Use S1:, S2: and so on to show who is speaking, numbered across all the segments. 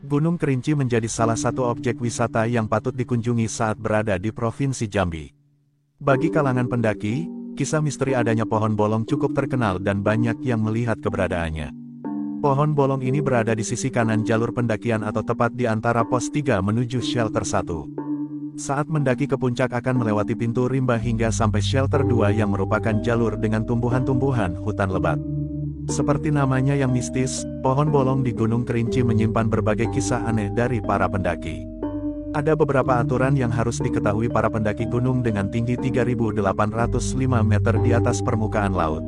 S1: Gunung Kerinci menjadi salah satu objek wisata yang patut dikunjungi saat berada di Provinsi Jambi. Bagi kalangan pendaki, kisah misteri adanya pohon bolong cukup terkenal dan banyak yang melihat keberadaannya. Pohon bolong ini berada di sisi kanan jalur pendakian atau tepat di antara pos 3 menuju shelter 1. Saat mendaki ke puncak akan melewati pintu rimba hingga sampai shelter 2 yang merupakan jalur dengan tumbuhan-tumbuhan hutan lebat. Seperti namanya yang mistis, pohon bolong di Gunung Kerinci menyimpan berbagai kisah aneh dari para pendaki. Ada beberapa aturan yang harus diketahui para pendaki gunung dengan tinggi 3.805 meter di atas permukaan laut.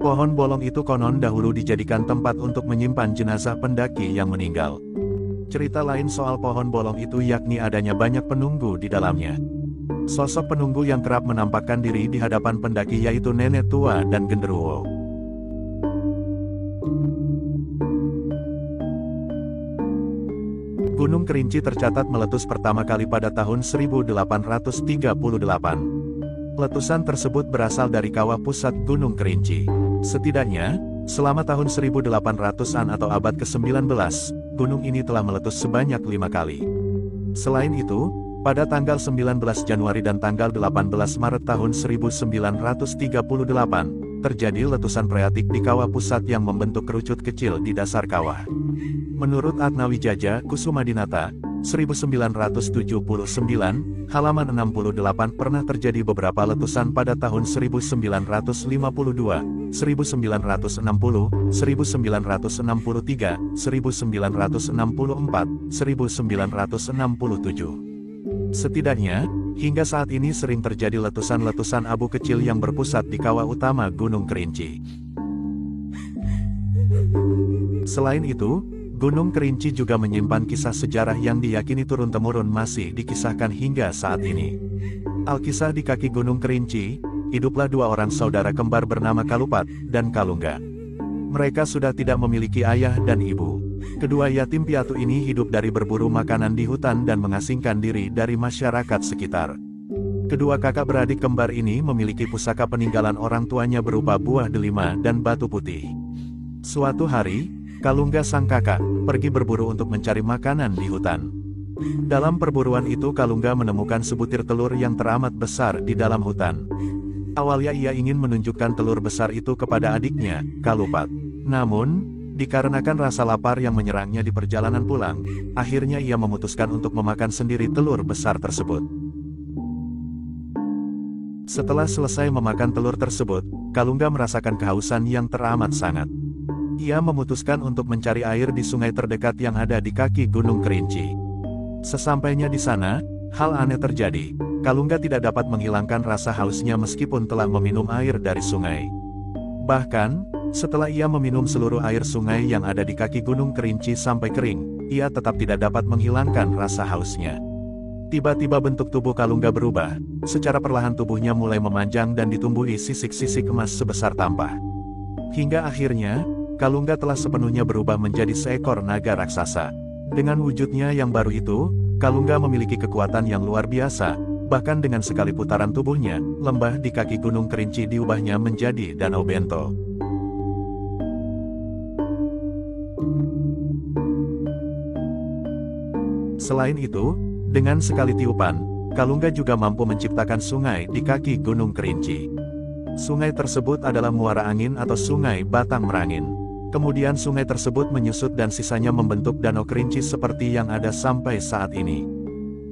S1: Pohon bolong itu konon dahulu dijadikan tempat untuk menyimpan jenazah pendaki yang meninggal. Cerita lain soal pohon bolong itu yakni adanya banyak penunggu di dalamnya. Sosok penunggu yang kerap menampakkan diri di hadapan pendaki yaitu nenek tua dan genderuwo. Gunung Kerinci tercatat meletus pertama kali pada tahun 1838. Letusan tersebut berasal dari kawah pusat Gunung Kerinci. Setidaknya, selama tahun 1800-an atau abad ke-19, gunung ini telah meletus sebanyak 5 kali. Selain itu, pada tanggal 19 Januari dan tanggal 18 Maret tahun 1938, terjadi letusan freatik di kawah pusat yang membentuk kerucut kecil di dasar kawah. Menurut Atnawijaja Kusumadinata, 1979, halaman 68 pernah terjadi beberapa letusan pada tahun 1952, 1960, 1963, 1964, 1967. Setidaknya, hingga saat ini sering terjadi letusan-letusan abu kecil yang berpusat di kawah utama Gunung Kerinci. Selain itu, Gunung Kerinci juga menyimpan kisah sejarah yang diyakini turun-temurun masih dikisahkan hingga saat ini. Alkisah di kaki Gunung Kerinci, hiduplah dua orang saudara kembar bernama Kalupat dan Kalungga. Mereka sudah tidak memiliki ayah dan ibu. Kedua yatim piatu ini hidup dari berburu makanan di hutan dan mengasingkan diri dari masyarakat sekitar. Kedua kakak beradik kembar ini memiliki pusaka peninggalan orang tuanya berupa buah delima dan batu putih. Suatu hari, Kalungga sang kakak pergi berburu untuk mencari makanan di hutan. Dalam perburuan itu Kalungga menemukan sebutir telur yang teramat besar di dalam hutan. Awalnya ia ingin menunjukkan telur besar itu kepada adiknya, Kalupat. Namun, dikarenakan rasa lapar yang menyerangnya di perjalanan pulang, akhirnya ia memutuskan untuk memakan sendiri telur besar tersebut. Setelah selesai memakan telur tersebut, Kalungga merasakan kehausan yang teramat sangat. Ia memutuskan untuk mencari air di sungai terdekat yang ada di kaki Gunung Kerinci. Sesampainya di sana, hal aneh terjadi. Kalungga tidak dapat menghilangkan rasa hausnya meskipun telah meminum air dari sungai. Bahkan, setelah ia meminum seluruh air sungai yang ada di kaki Gunung Kerinci sampai kering, ia tetap tidak dapat menghilangkan rasa hausnya. Tiba-tiba bentuk tubuh Kalungga berubah. Secara perlahan tubuhnya mulai memanjang dan ditumbuhi sisik-sisik emas sebesar tampah. Hingga akhirnya, Kalungga telah sepenuhnya berubah menjadi seekor naga raksasa. Dengan wujudnya yang baru itu, Kalungga memiliki kekuatan yang luar biasa. Bahkan dengan sekali putaran tubuhnya, lembah di kaki Gunung Kerinci diubahnya menjadi Danau Bento. Selain itu, dengan sekali tiupan, Kalungga juga mampu menciptakan sungai di kaki Gunung Kerinci. Sungai tersebut adalah muara angin atau sungai Batang Merangin. Kemudian sungai tersebut menyusut dan sisanya membentuk Danau Kerinci seperti yang ada sampai saat ini.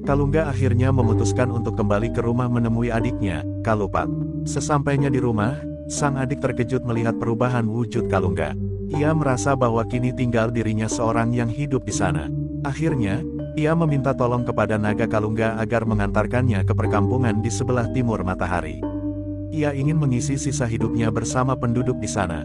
S1: Kalungga akhirnya memutuskan untuk kembali ke rumah menemui adiknya, Kalupat. Sesampainya di rumah, sang adik terkejut melihat perubahan wujud Kalungga. Ia merasa bahwa kini tinggal dirinya seorang yang hidup di sana. Akhirnya, ia meminta tolong kepada naga Kalungga agar mengantarkannya ke perkampungan di sebelah timur matahari. Ia ingin mengisi sisa hidupnya bersama penduduk di sana.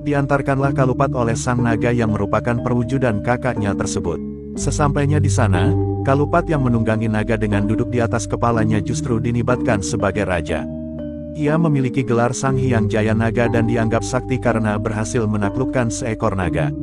S1: Diantarkanlah Kalupat oleh sang naga yang merupakan perwujudan kakaknya tersebut. Sesampainya di sana, Kalupat yang menunggangi naga dengan duduk di atas kepalanya justru dinibatkan sebagai raja. Ia memiliki gelar Sang Hyang Jaya Naga dan dianggap sakti karena berhasil menaklukkan seekor naga.